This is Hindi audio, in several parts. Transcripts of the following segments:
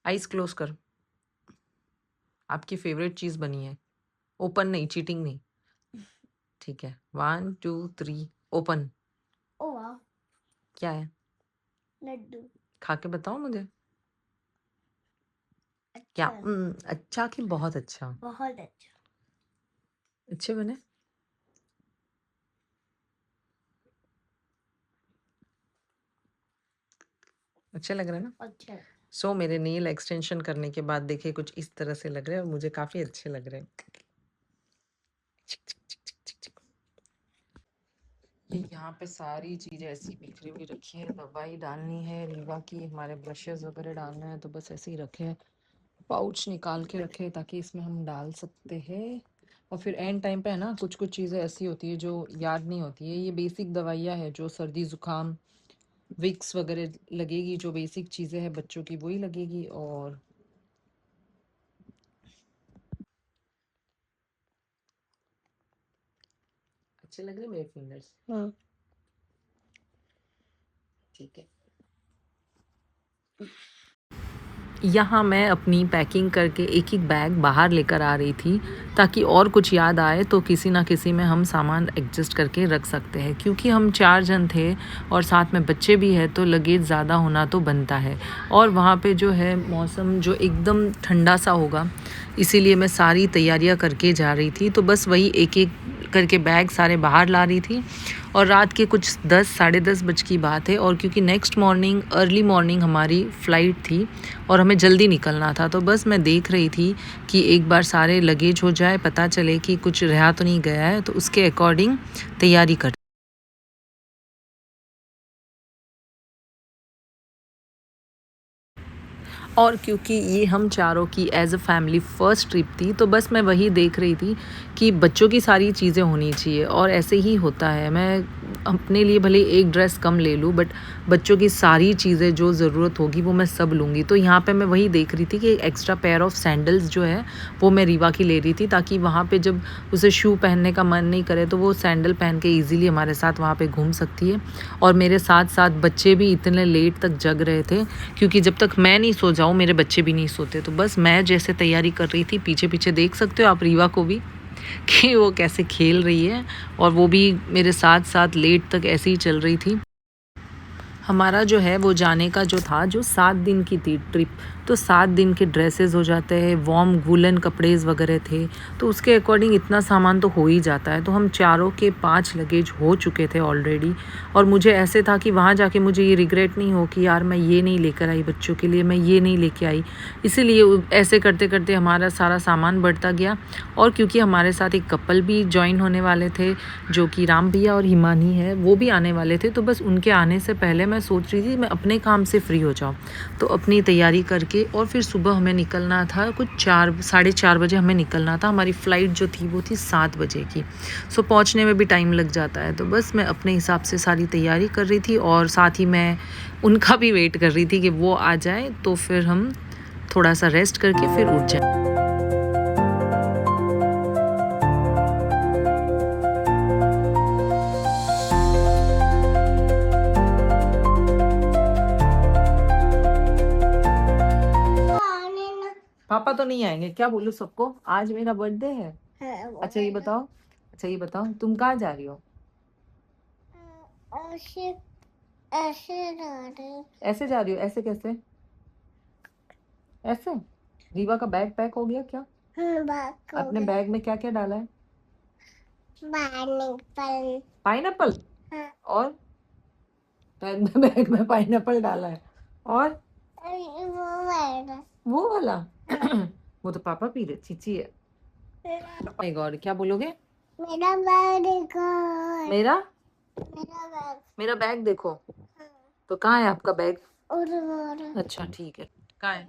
आइज क्लोज कर। आपकी फेवरेट चीज बनी है। ओपन नहीं, चीटिंग नहीं। ठीक है, 1 2 3 ओपन। ओ वाह, क्या है? लड्डू। खा के बताओ मुझे। क्या? अच्छा, अच्छा कि बहुत अच्छा? बहुत अच्छा। अच्छे बने? अच्छे लग रहे हैं ना? अच्छा, सो मेरे नेल एक्सटेंशन करने के बाद देखिए कुछ इस तरह से लग रहे हैं और मुझे काफी अच्छे लग रहे हैं। यहाँ पे सारी चीजें ऐसी बिखरी हुई रखी है। दवाई डालनी है रीवा की, हमारे ब्रशेस वगैरह डालना है, तो बस ऐसे ही रखे हैं। पाउच निकाल के रखे ताकि इसमें हम डाल सकते हैं। और फिर एंड टाइम पे है ना, कुछ कुछ चीज़ें ऐसी होती है जो याद नहीं होती है। ये बेसिक दवाइयाँ है जो सर्दी जुकाम, विक्स वगैरह लगेगी, जो बेसिक चीज़ें हैं बच्चों की वही लगेगी। और अच्छे लग रहे मेरे फिंगर्स? ठीक है। यहाँ मैं अपनी पैकिंग करके एक एक बैग बाहर लेकर आ रही थी ताकि और कुछ याद आए तो किसी ना किसी में हम सामान एडजस्ट करके रख सकते हैं, क्योंकि हम 4 जन थे और साथ में बच्चे भी है तो लगेज ज़्यादा होना तो बनता है। और वहाँ पे जो है मौसम जो एकदम ठंडा सा होगा, इसीलिए मैं सारी तैयारियाँ करके जा रही थी। तो बस वही एक एक करके बैग सारे बाहर ला रही थी। और रात के कुछ 10 साढ़े 10 बज की बात है, और क्योंकि नेक्स्ट मॉर्निंग अर्ली मॉर्निंग हमारी फ़्लाइट थी और हमें जल्दी निकलना था, तो बस मैं देख रही थी कि एक बार सारे लगेज हो जाए, पता चले कि कुछ रहा तो नहीं गया है, तो उसके अकॉर्डिंग तैयारी कर। और क्योंकि ये हम चारों की as a family first trip थी, तो बस मैं वही देख रही थी कि बच्चों की सारी चीज़ें होनी चाहिए। और ऐसे ही होता है, मैं अपने लिए भले एक ड्रेस कम ले लूँ, बट बच्चों की सारी चीज़ें जो ज़रूरत होगी वो मैं सब लूँगी। तो यहाँ पे मैं वही देख रही थी कि एक एक्स्ट्रा पेयर ऑफ सैंडल्स जो है वो मैं रीवा की ले रही थी, ताकि वहाँ पे जब उसे शू पहनने का मन नहीं करे तो वो सैंडल पहन के ईज़िली हमारे साथ वहाँ पे घूम सकती है। और मेरे साथ साथ बच्चे भी इतने लेट तक जग रहे थे, क्योंकि जब तक मैं नहीं सो जाऊँ मेरे बच्चे भी नहीं सोते। तो बस मैं जैसे तैयारी कर रही थी, पीछे पीछे देख सकते हो आप रीवा को भी कि वो कैसे खेल रही है, और वो भी मेरे साथ साथ लेट तक ऐसे ही चल रही थी। हमारा जो है वो जाने का जो था, जो 7 दिन की थी ट्रिप, तो 7 दिन के ड्रेसेस हो जाते हैं, वार्म वूलन कपड़ेज वगैरह थे, तो उसके अकॉर्डिंग इतना सामान तो हो ही जाता है। तो हम चारों के 5 लगेज हो चुके थे ऑलरेडी। और मुझे ऐसे था कि वहाँ जाके मुझे ये रिग्रेट नहीं हो कि यार मैं ये नहीं लेकर आई बच्चों के लिए, मैं ये नहीं लेके आई। इसीलिए ऐसे करते करते हमारा सारा सामान बढ़ता गया। और क्योंकि हमारे साथ एक कपल भी ज्वाइन होने वाले थे, जो कि राम भैया और हिमानी है, वो भी आने वाले थे, तो बस उनके आने से पहले मैं सोच रही थी मैं अपने काम से फ्री हो जाऊँ। तो अपनी तैयारी करके और फिर सुबह हमें निकलना था, कुछ 4 साढ़े 4 बजे हमें निकलना था। हमारी फ़्लाइट जो थी वो थी 7 बजे की। सो पहुँचने में भी टाइम लग जाता है, तो बस मैं अपने हिसाब से सारी तैयारी कर रही थी, और साथ ही मैं उनका भी वेट कर रही थी कि वो आ जाए तो फिर हम थोड़ा सा रेस्ट करके फिर उठ जाए। पापा तो नहीं आएंगे, क्या बोलूं सबको, आज मेरा बर्थडे है। अच्छा ये बताओ, तुम कहाँ जा रही हो? ऐसे ऐसे जा रहे हैं। ऐसे जा रही हो? ऐसे कैसे? ऐसे? रीवा का बैग पैक हो गया क्या? बात हो अपने गया। बैग में क्या क्या डाला है? पाइनएप्पल। पाइनएप्पल? हाँ, और बैग में पाइनएप्पल डाला है? और वो वाला। वो वाला? हाँ, वो तो पापा पी रहे, चीची है। मेरा माय गॉड, क्या बोलोगे? मेरा बैग देखो। मेरा मेरा बैग। मेरा बैग देखो। हाँ, तो कहाँ है आपका बैग? और अच्छा ठीक है, कहाँ है?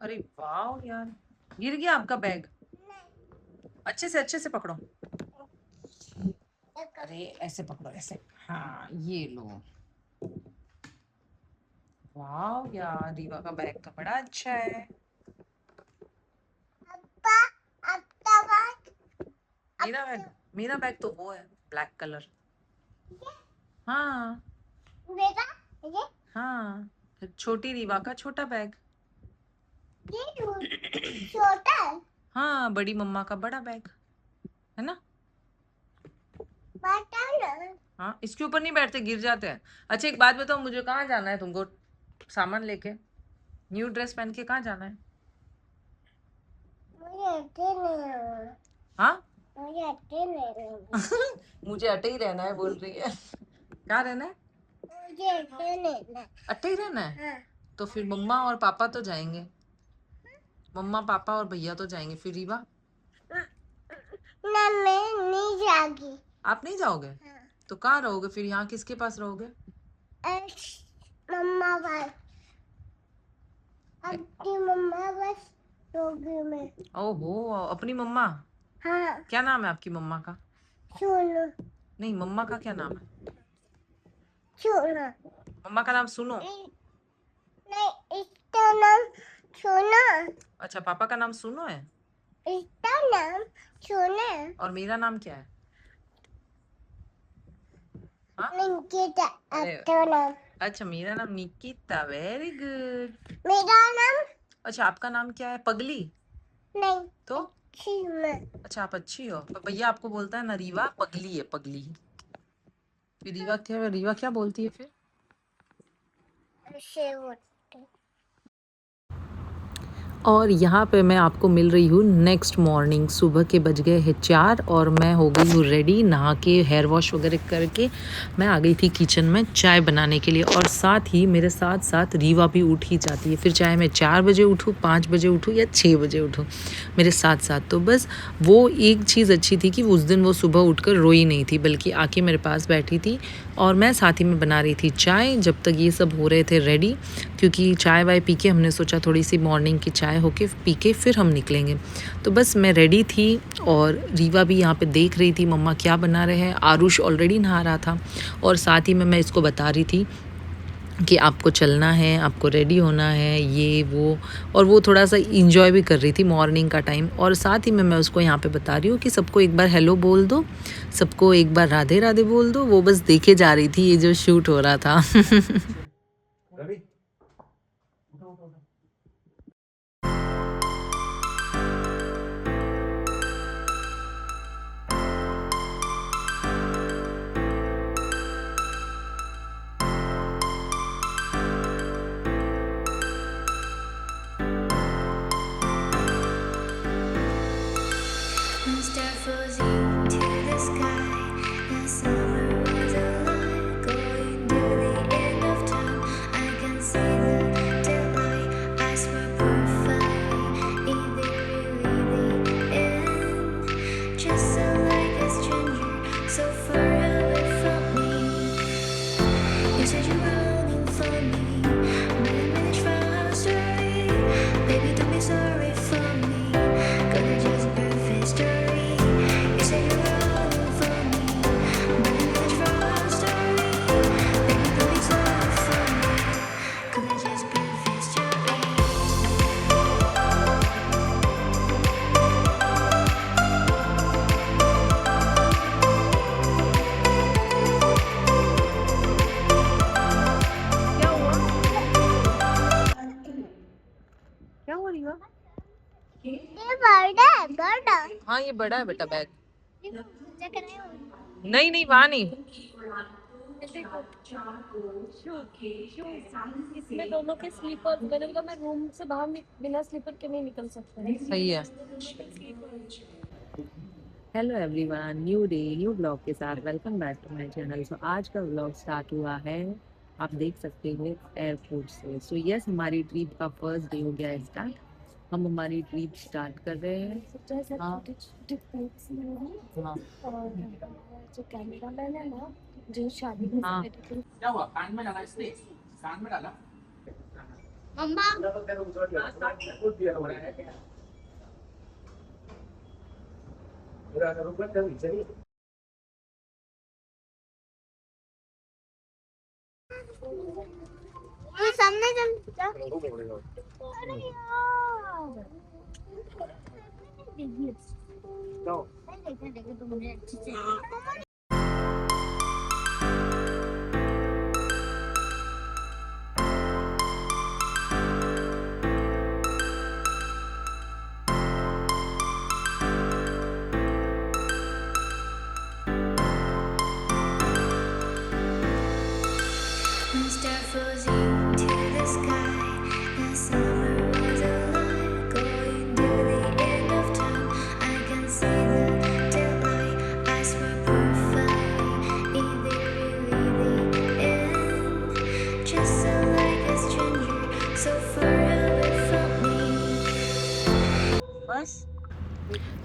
अरे वाह यार, गिर गया आपका बैग। अच्छे से पकड़ो। अरे ऐसे पकड़ो, ऐसे। हाँ ये लो। वाह यार, रीवा का बैग तो बड़ा अच्छा है। अब्बा, आपका बैग। मेरा बैग तो वो है, ब्लैक कलर। हाँ मेरा ये हाँ, छोटी रीवा का छोटा बैग। ये छोटा है, हाँ, बड़ी मम्मा का बड़ा बैग है ना। बड़ा ना। हाँ, इसके ऊपर नहीं बैठते, गिर जाते हैं। अच्छा एक बात बताओ, मुझे कहाँ जाना है तुमको सामान लेके? न्यू ड्रेस पहन के कहाँ जाना है? मुझे अटे नहीं है, हाँ मुझे अटे नहीं है, मुझे अटे ही रहना है बोल रही है। कहाँ रहना है? मुझे अटे नहीं है। अटे ही रहना है। हाँ, तो फिर मम्मा और पापा तो जाएंगे, मम्मा पापा और भैया तो जाएंगे, फिर रीवा? ना मैं नहीं जागी। आप नहीं जाओगे? हाँ, तो कहाँ रहोगे फिर? यहाँ किसके पास रहोगे? मम्मा बस, अपनी मम्मा बस रोगी में। ओहो, अपनी मम्मा? हाँ, क्या नाम है आपकी मम्मा का? सुनो नहीं, मम्मा का क्या नाम है? सुनो, मम्मा का नाम सुनो। नहीं इसका नाम सुनो, अच्छा, पापा का नाम सुनो है। इसका नाम सुनो, और मेरा नाम क्या है? हाँ? निकिता अरे, अपना नाम, अच्छा मेरा नाम निकिता, वेरी गुड। मेरा नाम अच्छा आपका नाम क्या है? पगली? नहीं, तो सीमा। अच्छा आप अच्छी हो, पर भैया आपको बोलता है ना रीवा पगली है, पगली। फिर रीवा क्या बोलती है फिर? ऐसे बोलते। और यहाँ पे मैं आपको मिल रही हूँ नेक्स्ट मॉर्निंग। सुबह के बज गए हैं 4 और मैं हो गई हूँ रेडी, नहा के हेयर वॉश वगैरह करके मैं आ गई थी किचन में चाय बनाने के लिए। और साथ ही मेरे साथ साथ रीवा भी उठ ही जाती है, फिर चाहे मैं 4 बजे उठूँ, 5 बजे उठूँ या 6 बजे उठूँ, मेरे साथ साथ। तो बस वो एक चीज़ अच्छी थी कि उस दिन वो सुबह उठकर रोई नहीं थी, बल्कि आके मेरे पास बैठी थी और मैं साथ ही में बना रही थी चाय जब तक ये सब हो रहे थे रेडी। क्योंकि चाय वाय पी के हमने सोचा थोड़ी सी मॉर्निंग की चाय होके पी के फिर हम निकलेंगे। तो बस मैं रेडी थी और रीवा भी यहाँ पे देख रही थी मम्मा क्या बना रहे हैं। आरुष ऑलरेडी नहा रहा था और साथ ही में मैं इसको बता रही थी कि आपको चलना है, आपको रेडी होना है, ये वो। और वो थोड़ा सा इंजॉय भी कर रही थी मॉर्निंग का टाइम। और साथ ही में मैं उसको यहाँ पे बता रही हूँ कि सबको एक बार हेलो बोल दो, सबको एक बार राधे राधे बोल दो। वो बस देखे जा रही थी ये जो शूट हो रहा था। Start floating to the sky. The summer was alive, going to the end of time. I can see the daylight. I swear perfectly, is it really the end? Just so like a stranger, so far away from me. You said you were longing for me, but I managed from our story. Baby, don't be sorry for me, 'cause it's just a perfect story. You said you were longing for me, but I managed from our story. Baby, don't be sorry for me, 'cause it's just a perfect story. क्या हो रही है? ये बड़ा है, बड़ा। हाँ ये बड़ा है बेटा बैग। ये पूजा कराए हो। नहीं नहीं वहाँ नहीं। इसमें दोनों के स्लीपर, मैंने बोला मैं रूम से बाहर बिना स्लीपर के नहीं निकल सकता। सही है। Hello everyone, new day new blog के साथ welcome back to my channel. So आज का ब्लॉग स्टार्ट हुआ है, आप देख सकते हो, एयरपोर्ट से। सो यस, हमारी ट्रिप का फर्स्ट डे हो गया है स्टार्ट। हम हमारी ट्रिप स्टार्ट कर रहे हैं। हाँ हाँ और जो कैमरा मैन है ना, जो शादी में हाँ। क्या हुआ? कान में डाला इसने? कान में डाला? मम्मा ये सामने चल जा। अरे यार देखिए तो मुझे अच्छे से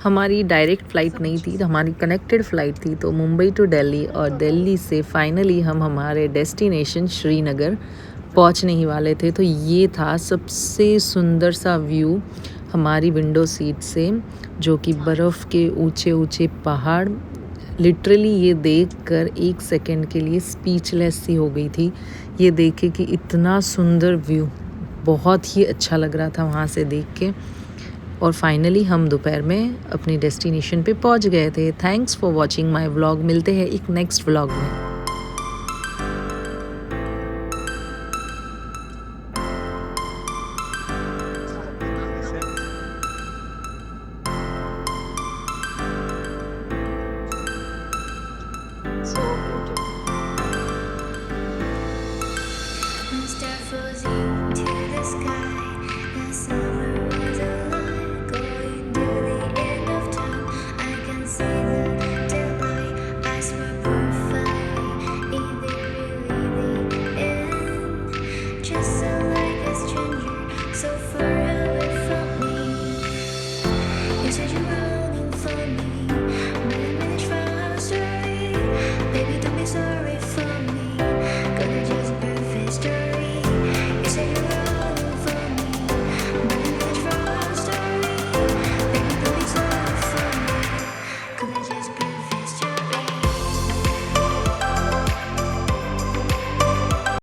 हमारी डायरेक्ट फ़्लाइट नहीं थी, तो हमारी कनेक्टेड फ़्लाइट थी, तो मुंबई टू दिल्ली, और दिल्ली से फाइनली हम हमारे डेस्टिनेशन श्रीनगर पहुंचने ही वाले थे। तो ये था सबसे सुंदर सा व्यू हमारी विंडो सीट से, जो कि बर्फ़ के ऊंचे ऊंचे पहाड़। लिटरली ये देखकर एक सेकंड के लिए स्पीचलेस सी हो गई थी, ये देखे कि इतना सुंदर व्यू, बहुत ही अच्छा लग रहा था वहाँ से देख के। और फाइनली हम दोपहर में अपनी डेस्टिनेशन पे पहुँच गए थे। Thanks for watching my vlog. मिलते हैं एक नेक्स्ट व्लॉग में। Monster frozen